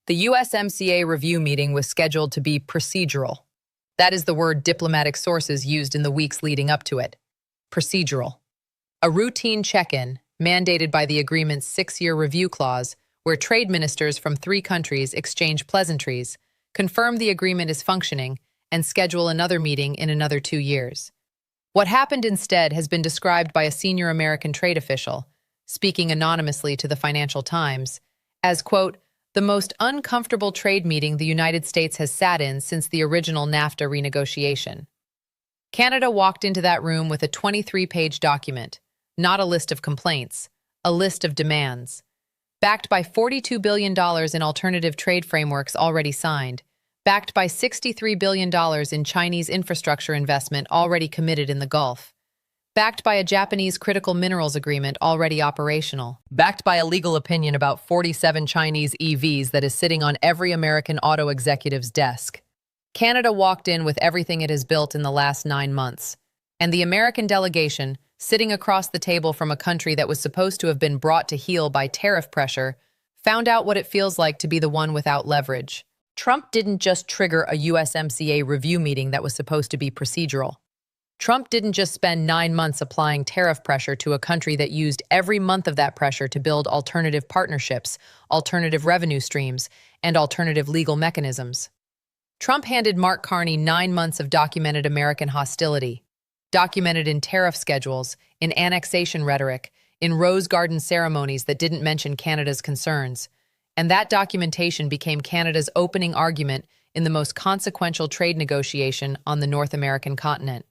The USMCA review meeting was scheduled to be procedural. That is the word diplomatic sources used in the weeks leading up to it. Procedural. A routine check-in, mandated by the agreement's 6-year review clause, where trade ministers from 3 countries exchange pleasantries, confirm the agreement is functioning, and schedule another meeting in another 2 years. What happened instead has been described by a senior American trade official, speaking anonymously to the Financial Times, as, quote, the most uncomfortable trade meeting the United States has sat in since the original NAFTA renegotiation. Canada walked into that room with a 23-page document, not a list of complaints, a list of demands. Backed by $42 billion in alternative trade frameworks already signed, backed by $63 billion in Chinese infrastructure investment already committed in the Gulf, backed by a Japanese critical minerals agreement already operational, backed by a legal opinion about 47 Chinese EVs that is sitting on every American auto executive's desk. Canada walked in with everything it has built in the last 9 months, and the American delegation, sitting across the table from a country that was supposed to have been brought to heel by tariff pressure, found out what it feels like to be the one without leverage. Trump didn't just trigger a USMCA review meeting that was supposed to be procedural. Trump didn't just spend 9 months applying tariff pressure to a country that used every month of that pressure to build alternative partnerships, alternative revenue streams, and alternative legal mechanisms. Trump handed Mark Carney 9 months of documented American hostility, documented in tariff schedules, in annexation rhetoric, in Rose Garden ceremonies that didn't mention Canada's concerns, and that documentation became Canada's opening argument in the most consequential trade negotiation on the North American continent.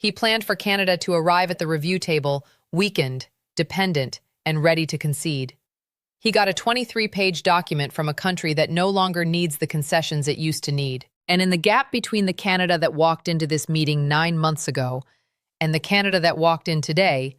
He planned for Canada to arrive at the review table weakened, dependent, and ready to concede. He got a 23-page document from a country that no longer needs the concessions it used to need. And in the gap between the Canada that walked into this meeting 9 months ago and the Canada that walked in today,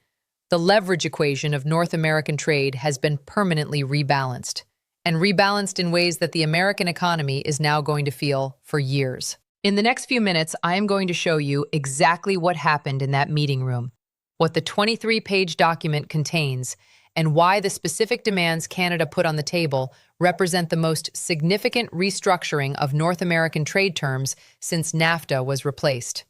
the leverage equation of North American trade has been permanently rebalanced, and rebalanced in ways that the American economy is now going to feel for years. In the next few minutes, I am going to show you exactly what happened in that meeting room, what the 23-page document contains, and why the specific demands Canada put on the table represent the most significant restructuring of North American trade terms since NAFTA was replaced.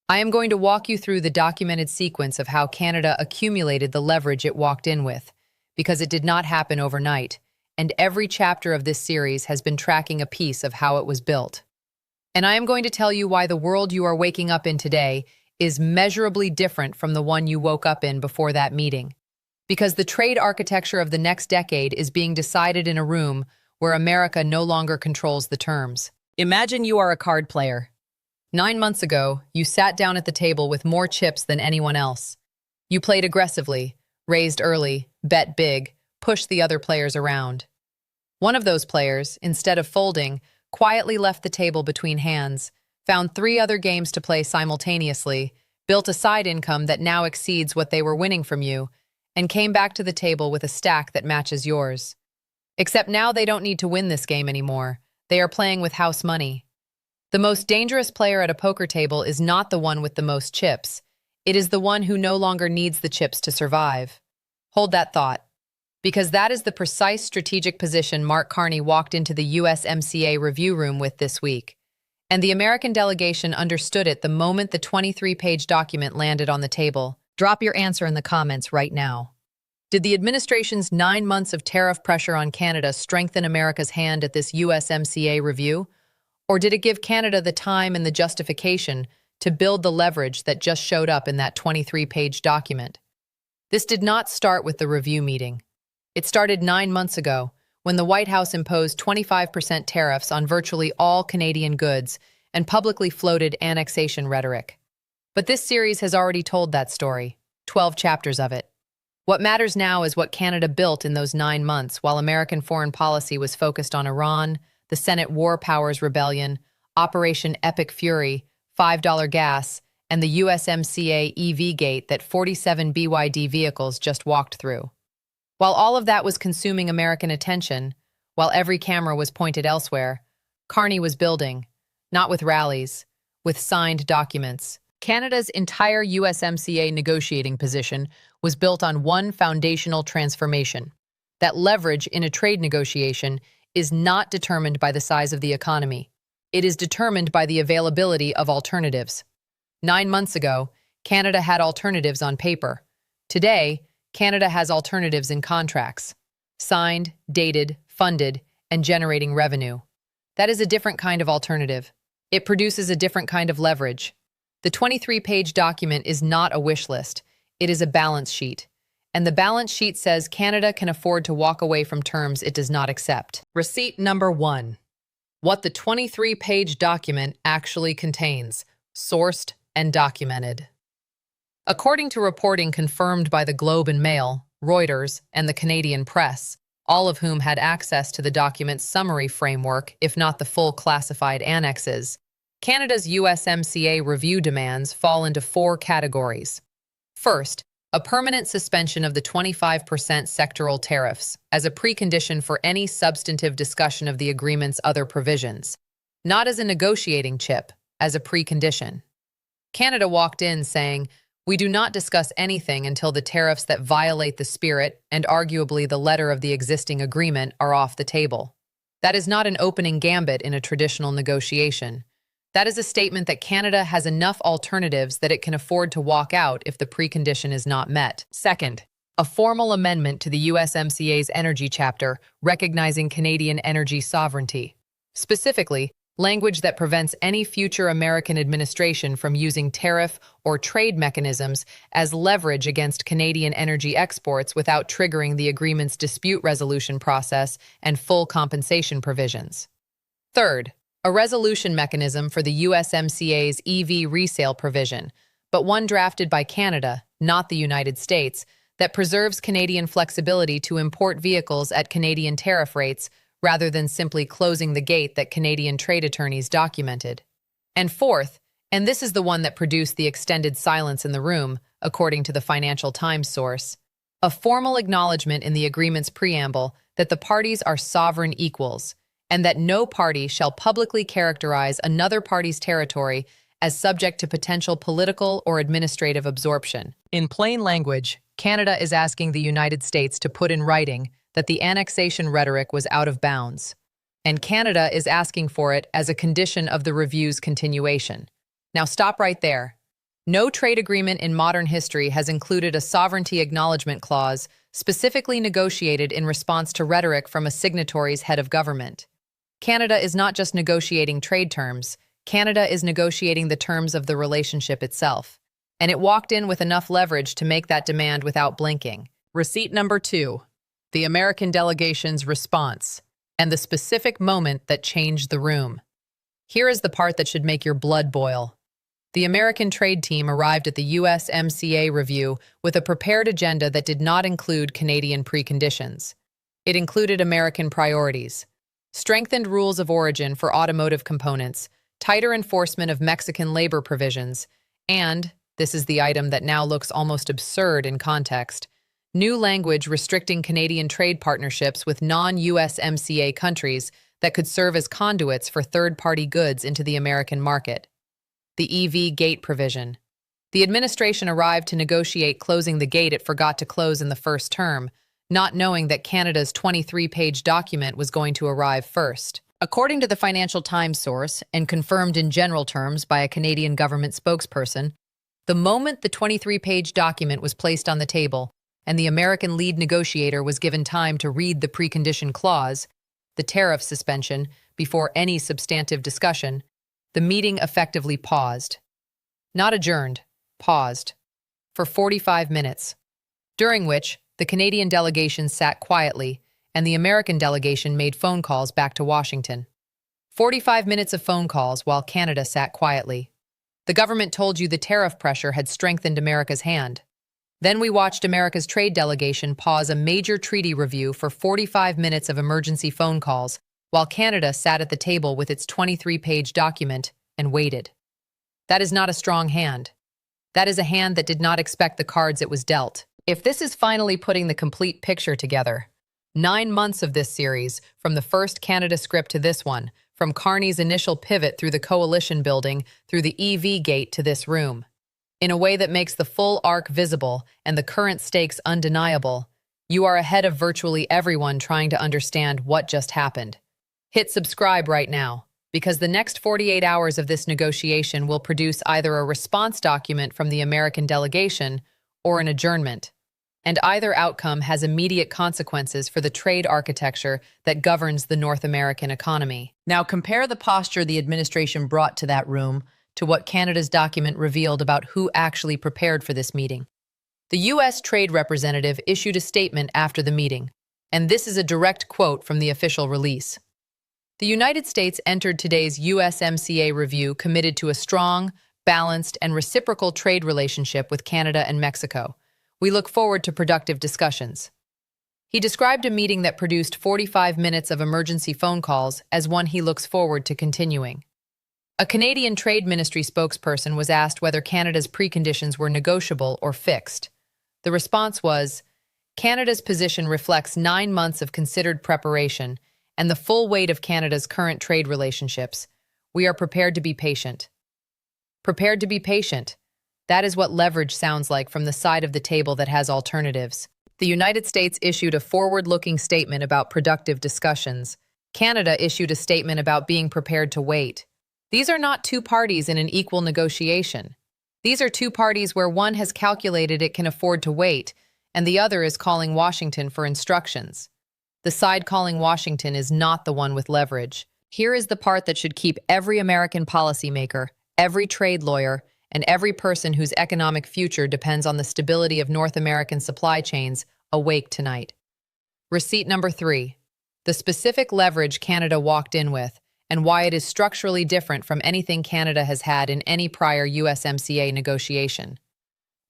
I am going to walk you through the documented sequence of how Canada accumulated the leverage it walked in with, because it did not happen overnight, and every chapter of this series has been tracking a piece of how it was built. And I am going to tell you why the world you are waking up in today is measurably different from the one you woke up in before that meeting. Because the trade architecture of the next decade is being decided in a room where America no longer controls the terms. Imagine you are a card player. 9 months ago, you sat down at the table with more chips than anyone else. You played aggressively, raised early, bet big, pushed the other players around. One of those players, instead of folding, quietly left the table between hands, found 3 other games to play simultaneously, built a side income that now exceeds what they were winning from you, and came back to the table with a stack that matches yours. Except now they don't need to win this game anymore. They are playing with house money. The most dangerous player at a poker table is not the one with the most chips. It is the one who no longer needs the chips to survive. Hold that thought, because that is the precise strategic position Mark Carney walked into the USMCA review room with this week. And the American delegation understood it the moment the 23-page document landed on the table. Drop your answer in the comments right now. Did the administration's 9 months of tariff pressure on Canada strengthen America's hand at this USMCA review? Or did it give Canada the time and the justification to build the leverage that just showed up in that 23-page document? This did not start with the review meeting. It started 9 months ago, when the White House imposed 25% tariffs on virtually all Canadian goods and publicly floated annexation rhetoric. But this series has already told that story, 12 chapters of it. What matters now is what Canada built in those 9 months while American foreign policy was focused on Iran, the Senate War Powers Rebellion, Operation Epic Fury, $5 gas, and the USMCA EV gate that 47 BYD vehicles just walked through. While all of that was consuming American attention, while every camera was pointed elsewhere, Carney was building, not with rallies, with signed documents. Canada's entire USMCA negotiating position was built on one foundational transformation, that leverage in a trade negotiation is not determined by the size of the economy. It is determined by the availability of alternatives. 9 months ago, Canada had alternatives on paper. Today, Canada has alternatives in contracts, signed, dated, funded, and generating revenue. That is a different kind of alternative. It produces a different kind of leverage. The 23-page document is not a wish list. It is a balance sheet. And the balance sheet says Canada can afford to walk away from terms it does not accept. Receipt number 1. What the 23-page document actually contains, sourced and documented. According to reporting confirmed by the Globe and Mail, Reuters, and the Canadian press, all of whom had access to the document's summary framework, if not the full classified annexes, Canada's USMCA review demands fall into 4 categories. First, a permanent suspension of the 25% sectoral tariffs as a precondition for any substantive discussion of the agreement's other provisions, not as a negotiating chip, as a precondition. Canada walked in saying, "We do not discuss anything until the tariffs that violate the spirit and arguably the letter of the existing agreement are off the table." That is not an opening gambit in a traditional negotiation. That is a statement that Canada has enough alternatives that it can afford to walk out if the precondition is not met. Second, a formal amendment to the USMCA's energy chapter recognizing Canadian energy sovereignty. Specifically, language that prevents any future American administration from using tariff or trade mechanisms as leverage against Canadian energy exports without triggering the agreement's dispute resolution process and full compensation provisions. Third, a resolution mechanism for the USMCA's EV resale provision, but one drafted by Canada, not the United States, that preserves Canadian flexibility to import vehicles at Canadian tariff rates rather than simply closing the gate that Canadian trade attorneys documented. And fourth, and this is the one that produced the extended silence in the room, according to the Financial Times source, a formal acknowledgement in the agreement's preamble that the parties are sovereign equals, and that no party shall publicly characterize another party's territory as subject to potential political or administrative absorption. In plain language, Canada is asking the United States to put in writing that the annexation rhetoric was out of bounds, and Canada is asking for it as a condition of the review's continuation. Now stop right there. No trade agreement in modern history has included a sovereignty acknowledgement clause specifically negotiated in response to rhetoric from a signatory's head of government. Canada is not just negotiating trade terms, Canada is negotiating the terms of the relationship itself. And it walked in with enough leverage to make that demand without blinking. Receipt number 2. The American delegation's response, and the specific moment that changed the room. Here is the part that should make your blood boil. The American trade team arrived at the USMCA review with a prepared agenda that did not include Canadian preconditions. It included American priorities: strengthened rules of origin for automotive components, tighter enforcement of Mexican labor provisions, and, this is the item that now looks almost absurd in context, new language restricting Canadian trade partnerships with non-USMCA countries that could serve as conduits for third-party goods into the American market. The EV gate provision. The administration arrived to negotiate closing the gate it forgot to close in the first term, not knowing that Canada's 23-page document was going to arrive first. According to the Financial Times source, and confirmed in general terms by a Canadian government spokesperson, the moment the 23-page document was placed on the table and the American lead negotiator was given time to read the precondition clause, the tariff suspension, before any substantive discussion, the meeting effectively paused. Not adjourned, paused. For 45 minutes, during which the Canadian delegation sat quietly and the American delegation made phone calls back to Washington. 45 minutes of phone calls while Canada sat quietly. The government told you the tariff pressure had strengthened America's hand. Then we watched America's trade delegation pause a major treaty review for 45 minutes of emergency phone calls while Canada sat at the table with its 23-page document and waited. That is not a strong hand. That is a hand that did not expect the cards it was dealt. If this is finally putting the complete picture together, 9 months of this series, from the first Canada script to this one, from Carney's initial pivot through the coalition building, through the EV gate to this room, in a way that makes the full arc visible and the current stakes undeniable, you are ahead of virtually everyone trying to understand what just happened. Hit subscribe right now, because the next 48 hours of this negotiation will produce either a response document from the American delegation or an adjournment. And either outcome has immediate consequences for the trade architecture that governs the North American economy. Now compare the posture the administration brought to that room to what Canada's document revealed about who actually prepared for this meeting. The U.S. Trade Representative issued a statement after the meeting, and this is a direct quote from the official release. The United States entered today's USMCA review committed to a strong, balanced, and reciprocal trade relationship with Canada and Mexico. We look forward to productive discussions. He described a meeting that produced 45 minutes of emergency phone calls as one he looks forward to continuing. A Canadian Trade Ministry spokesperson was asked whether Canada's preconditions were negotiable or fixed. The response was, "Canada's position reflects 9 months of considered preparation and the full weight of Canada's current trade relationships. We are prepared to be patient." Prepared to be patient. That is what leverage sounds like from the side of the table that has alternatives. The United States issued a forward-looking statement about productive discussions. Canada issued a statement about being prepared to wait. These are not two parties in an equal negotiation. These are two parties where one has calculated it can afford to wait, and the other is calling Washington for instructions. The side calling Washington is not the one with leverage. Here is the part that should keep every American policymaker, every trade lawyer, and every person whose economic future depends on the stability of North American supply chains awake tonight. Receipt number 3. The specific leverage Canada walked in with, and why it is structurally different from anything Canada has had in any prior USMCA negotiation.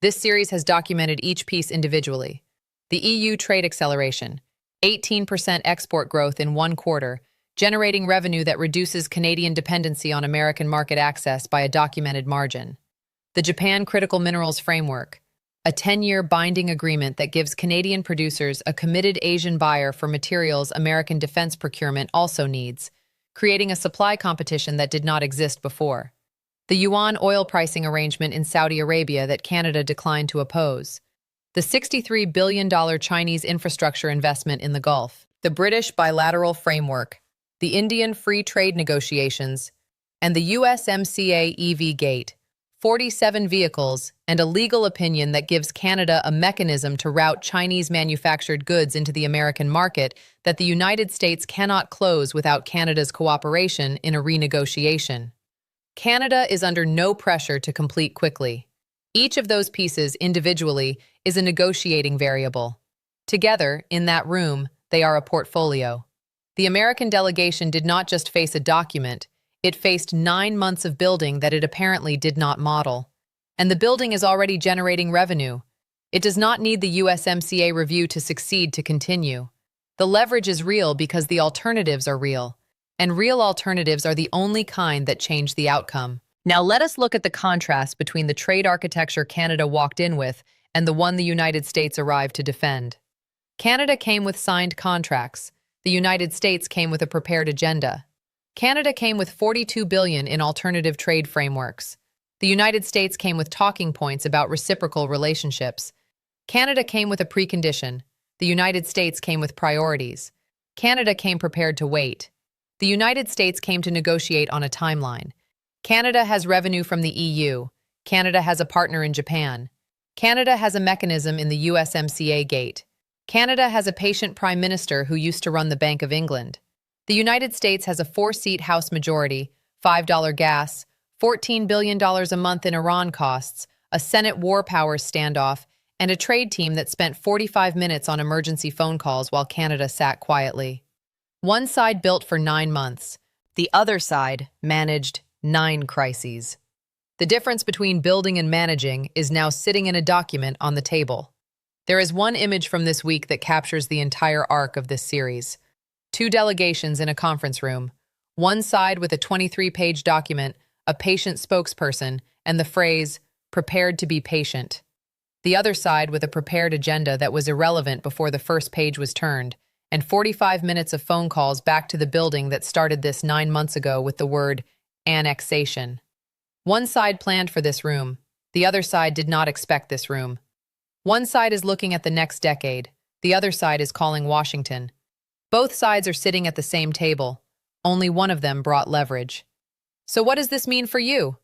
This series has documented each piece individually. The EU trade acceleration, 18% export growth in 1 quarter, generating revenue that reduces Canadian dependency on American market access by a documented margin. The Japan Critical Minerals Framework, a 10-year binding agreement that gives Canadian producers a committed Asian buyer for materials American defense procurement also needs, creating a supply competition that did not exist before. The yuan oil pricing arrangement in Saudi Arabia that Canada declined to oppose. The $63 billion Chinese infrastructure investment in the Gulf, the British bilateral framework, the Indian free trade negotiations, and the USMCA EV gate, 47 vehicles, and a legal opinion that gives Canada a mechanism to route Chinese manufactured goods into the American market that the United States cannot close without Canada's cooperation in a renegotiation. Canada is under no pressure to complete quickly. Each of those pieces individually is a negotiating variable. Together, in that room, they are a portfolio. The American delegation did not just face a document, it faced 9 months of building that it apparently did not model. And the building is already generating revenue. It does not need the USMCA review to succeed to continue. The leverage is real because the alternatives are real. And real alternatives are the only kind that change the outcome. Now let us look at the contrast between the trade architecture Canada walked in with and the one the United States arrived to defend. Canada came with signed contracts. The United States came with a prepared agenda. Canada came with $42 billion in alternative trade frameworks. The United States came with talking points about reciprocal relationships. Canada came with a precondition. The United States came with priorities. Canada came prepared to wait. The United States came to negotiate on a timeline. Canada has revenue from the EU. Canada has a partner in Japan. Canada has a mechanism in the USMCA gate. Canada has a patient prime minister who used to run the Bank of England. The United States has a 4-seat House majority, $5 gas, $14 billion a month in Iran costs, a Senate war powers standoff, and a trade team that spent 45 minutes on emergency phone calls while Canada sat quietly. One side built for 9 months. The other side managed 9 crises. The difference between building and managing is now sitting in a document on the table. There is one image from this week that captures the entire arc of this series. 2 delegations in a conference room. One side with a 23-page document, a patient spokesperson, and the phrase, "prepared to be patient." The other side with a prepared agenda that was irrelevant before the first page was turned, and 45 minutes of phone calls back to the building that started this 9 months ago with the word annexation. One side planned for this room. The other side did not expect this room. One side is looking at the next decade. The other side is calling Washington. Both sides are sitting at the same table. Only one of them brought leverage. So what does this mean for you?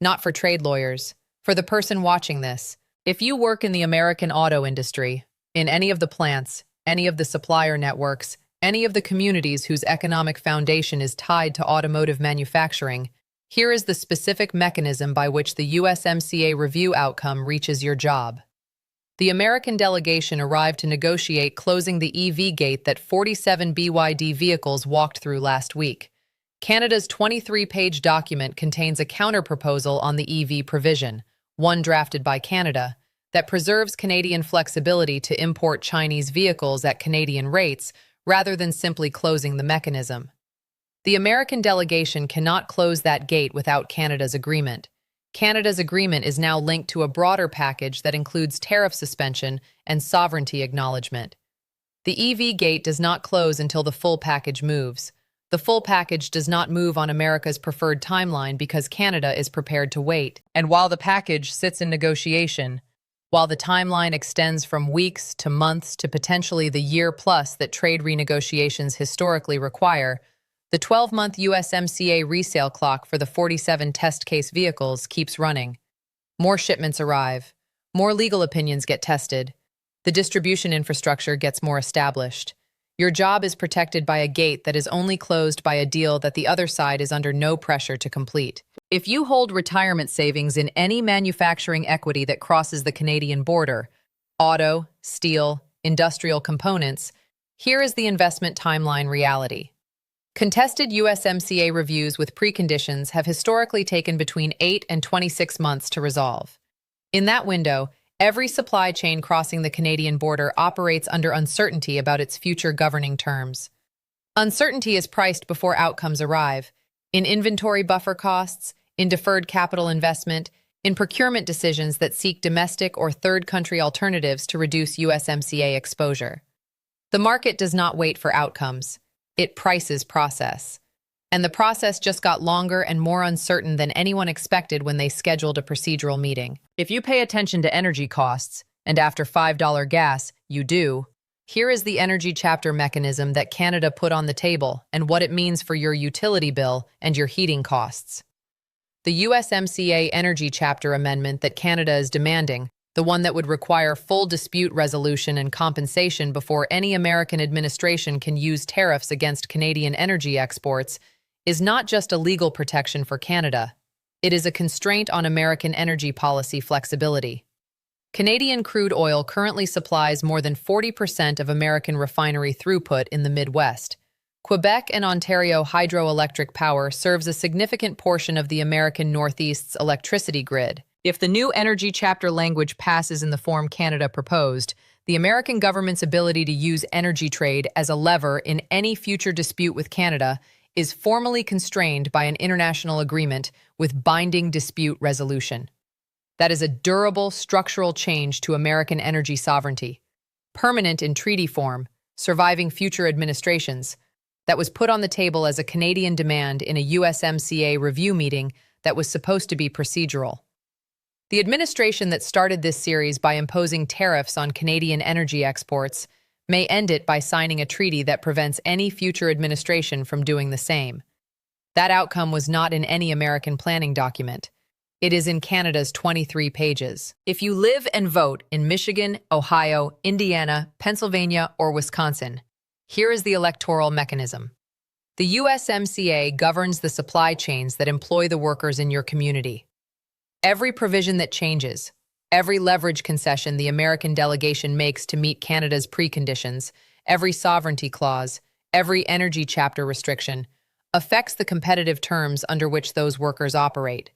Not for trade lawyers, for the person watching this. If you work in the American auto industry, in any of the plants, any of the supplier networks, any of the communities whose economic foundation is tied to automotive manufacturing, here is the specific mechanism by which the USMCA review outcome reaches your job. The American delegation arrived to negotiate closing the EV gate that 47 BYD vehicles walked through last week. Canada's 23-page document contains a counterproposal on the EV provision, one drafted by Canada, that preserves Canadian flexibility to import Chinese vehicles at Canadian rates rather than simply closing the mechanism. The American delegation cannot close that gate without Canada's agreement. Canada's agreement is now linked to a broader package that includes tariff suspension and sovereignty acknowledgement. The EV gate does not close until the full package moves. The full package does not move on America's preferred timeline because Canada is prepared to wait. And while the package sits in negotiation, while the timeline extends from weeks to months to potentially the year-plus that trade renegotiations historically require, the 12-month USMCA resale clock for the 47 test case vehicles keeps running. More shipments arrive. More legal opinions get tested. The distribution infrastructure gets more established. Your job is protected by a gate that is only closed by a deal that the other side is under no pressure to complete. If you hold retirement savings in any manufacturing equity that crosses the Canadian border, auto, steel, industrial components, here is the investment timeline reality. Contested USMCA reviews with preconditions have historically taken between 8 and 26 months to resolve. In that window, every supply chain crossing the Canadian border operates under uncertainty about its future governing terms. Uncertainty is priced before outcomes arrive, in inventory buffer costs, in deferred capital investment, in procurement decisions that seek domestic or third-country alternatives to reduce USMCA exposure. The market does not wait for outcomes. It prices process. And the process just got longer and more uncertain than anyone expected when they scheduled a procedural meeting. If you pay attention to energy costs, and after $5 gas, you do, here is the energy chapter mechanism that Canada put on the table and what it means for your utility bill and your heating costs. The USMCA energy chapter amendment that Canada is demanding, the one that would require full dispute resolution and compensation before any American administration can use tariffs against Canadian energy exports, is not just a legal protection for Canada. It is a constraint on American energy policy flexibility. Canadian crude oil currently supplies more than 40% of American refinery throughput in the Midwest. Quebec and Ontario hydroelectric power serves a significant portion of the American Northeast's electricity grid. If the new energy chapter language passes in the form Canada proposed, the American government's ability to use energy trade as a lever in any future dispute with Canada is formally constrained by an international agreement with binding dispute resolution. That is a durable, structural change to American energy sovereignty, permanent in treaty form, surviving future administrations, that was put on the table as a Canadian demand in a USMCA review meeting that was supposed to be procedural. The administration that started this series by imposing tariffs on Canadian energy exports may end it by signing a treaty that prevents any future administration from doing the same. That outcome was not in any American planning document. It is in Canada's 23 pages. If you live and vote in Michigan, Ohio, Indiana, Pennsylvania, or Wisconsin, here is the electoral mechanism. The USMCA governs the supply chains that employ the workers in your community. Every provision that changes, every leverage concession the American delegation makes to meet Canada's preconditions, every sovereignty clause, every energy chapter restriction, affects the competitive terms under which those workers operate.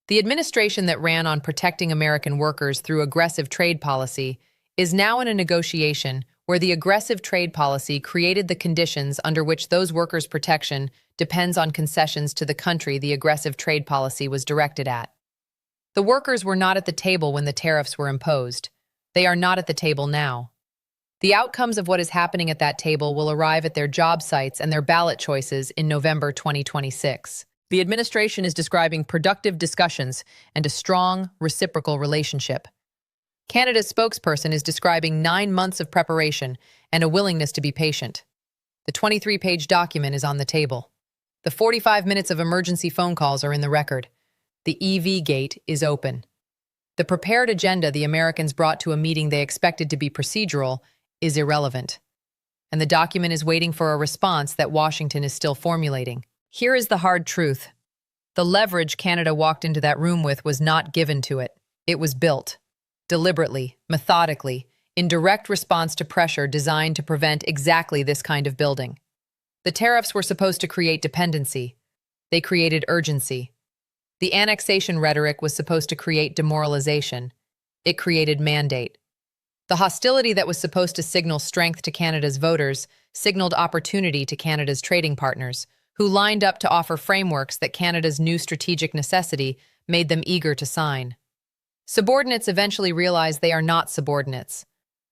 The administration that ran on protecting American workers through aggressive trade policy is now in a negotiation where the aggressive trade policy created the conditions under which those workers' protection depends on concessions to the country the aggressive trade policy was directed at. The workers were not at the table when the tariffs were imposed. They are not at the table now. The outcomes of what is happening at that table will arrive at their job sites and their ballot choices in November 2026. The administration is describing productive discussions and a strong, reciprocal relationship. Canada's spokesperson is describing 9 months of preparation and a willingness to be patient. The 23-page document is on the table. The 45 minutes of emergency phone calls are in the record. The EV gate is open. The prepared agenda the Americans brought to a meeting they expected to be procedural is irrelevant. And the document is waiting for a response that Washington is still formulating. Here is the hard truth. The leverage Canada walked into that room with was not given to it. It was built, deliberately, methodically, in direct response to pressure designed to prevent exactly this kind of building. The tariffs were supposed to create dependency. They created urgency. The annexation rhetoric was supposed to create demoralization. It created mandate. The hostility that was supposed to signal strength to Canada's voters signaled opportunity to Canada's trading partners, who lined up to offer frameworks that Canada's new strategic necessity made them eager to sign. Subordinates eventually realize they are not subordinates.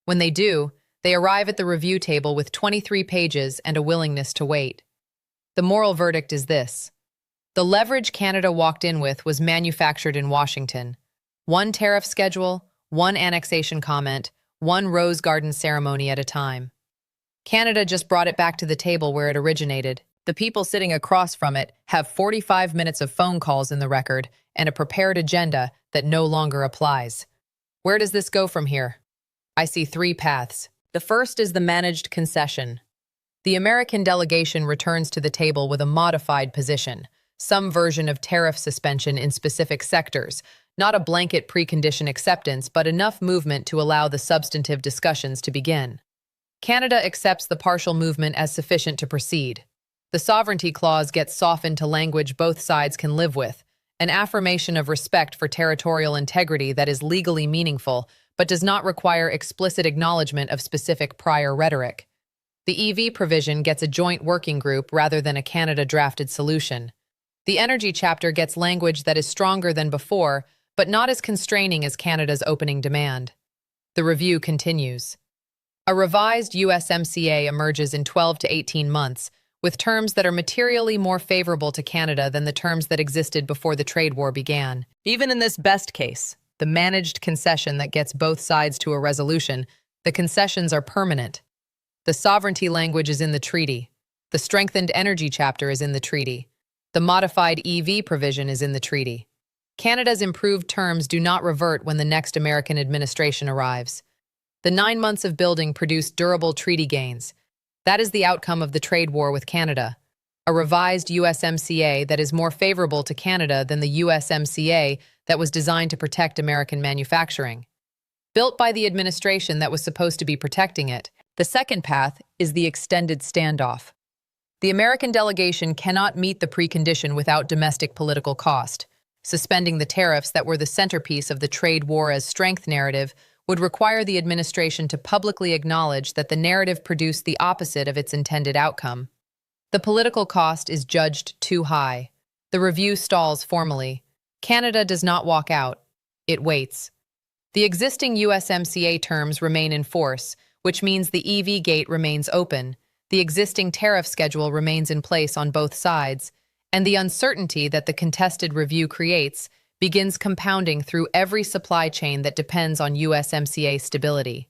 When they do, they arrive at the review table with 23 pages and a willingness to wait. The moral verdict is this. The leverage Canada walked in with was manufactured in Washington. One tariff schedule, one annexation comment, one Rose Garden ceremony at a time. Canada just brought it back to the table where it originated. The people sitting across from it have 45 minutes of phone calls in the record and a prepared agenda that no longer applies. Where does this go from here? I see three paths. The first is the managed concession. The American delegation returns to the table with a modified position, some version of tariff suspension in specific sectors, not a blanket precondition acceptance, but enough movement to allow the substantive discussions to begin. Canada accepts the partial movement as sufficient to proceed. The sovereignty clause gets softened to language both sides can live with, an affirmation of respect for territorial integrity that is legally meaningful, but does not require explicit acknowledgement of specific prior rhetoric. The EV provision gets a joint working group rather than a Canada-drafted solution. The energy chapter gets language that is stronger than before, but not as constraining as Canada's opening demand. The review continues. A revised USMCA emerges in 12 to 18 months, with terms that are materially more favorable to Canada than the terms that existed before the trade war began. Even in this best case, the managed concession that gets both sides to a resolution, the concessions are permanent. The sovereignty language is in the treaty. The strengthened energy chapter is in the treaty. The modified EV provision is in the treaty. Canada's improved terms do not revert when the next American administration arrives. The 9 months of building produced durable treaty gains. That is the outcome of the trade war with Canada. A revised USMCA that is more favorable to Canada than the USMCA that was designed to protect American manufacturing. Built by the administration that was supposed to be protecting it, the second path is the extended standoff. The American delegation cannot meet the precondition without domestic political cost. Suspending the tariffs that were the centerpiece of the trade war as strength narrative would require the administration to publicly acknowledge that the narrative produced the opposite of its intended outcome. The political cost is judged too high. The review stalls formally. Canada does not walk out. It waits. The existing USMCA terms remain in force, which means the EV gate remains open, the existing tariff schedule remains in place on both sides, and the uncertainty that the contested review creates begins compounding through every supply chain that depends on USMCA stability.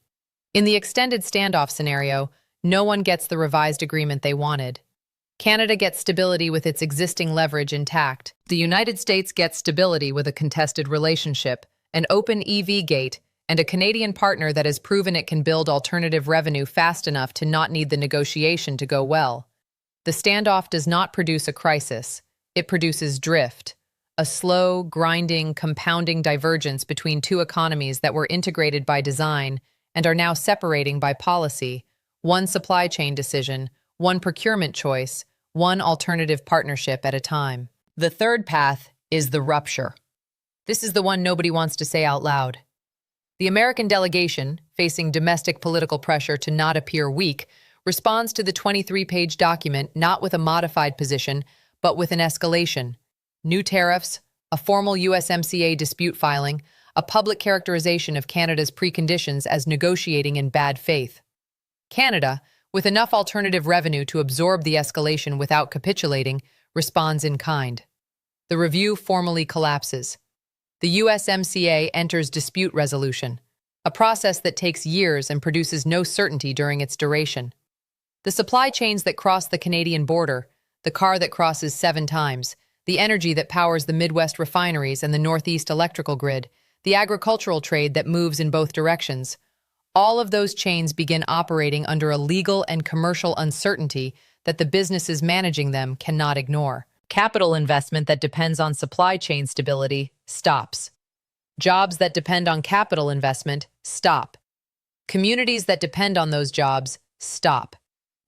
In the extended standoff scenario, no one gets the revised agreement they wanted. Canada gets stability with its existing leverage intact. The United States gets stability with a contested relationship, an open EV gate, and a Canadian partner that has proven it can build alternative revenue fast enough to not need the negotiation to go well. The standoff does not produce a crisis. It produces drift, a slow, grinding, compounding divergence between two economies that were integrated by design and are now separating by policy, one supply chain decision, one procurement choice, one alternative partnership at a time. The third path is the rupture. This is the one nobody wants to say out loud. The American delegation, facing domestic political pressure to not appear weak, responds to the 23-page document not with a modified position, but with an escalation. New tariffs, a formal USMCA dispute filing, a public characterization of Canada's preconditions as negotiating in bad faith. Canada, with enough alternative revenue to absorb the escalation without capitulating, responds in kind. The review formally collapses. The USMCA enters dispute resolution, a process that takes years and produces no certainty during its duration. The supply chains that cross the Canadian border, the car that crosses 7 times, the energy that powers the Midwest refineries and the Northeast electrical grid, the agricultural trade that moves in both directions. All of those chains begin operating under a legal and commercial uncertainty that the businesses managing them cannot ignore. Capital investment that depends on supply chain stability stops. Jobs that depend on capital investment stop. Communities that depend on those jobs stop.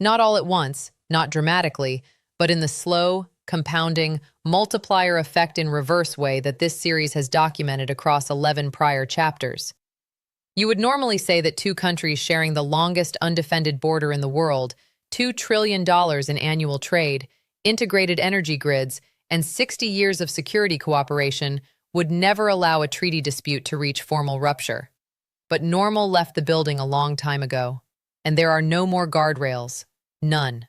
Not all at once, not dramatically, but in the slow, compounding, multiplier effect in reverse way that this series has documented across 11 prior chapters. You would normally say that two countries sharing the longest undefended border in the world, $2 trillion in annual trade, integrated energy grids, and 60 years of security cooperation would never allow a treaty dispute to reach formal rupture. But normal left the building a long time ago, and there are no more guardrails. None.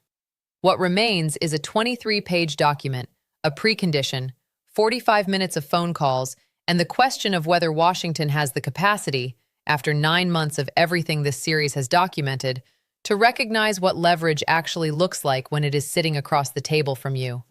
What remains is a 23-page document, a precondition, 45 minutes of phone calls, and the question of whether Washington has the capacity, after 9 months of everything this series has documented, to recognize what leverage actually looks like when it is sitting across the table from you.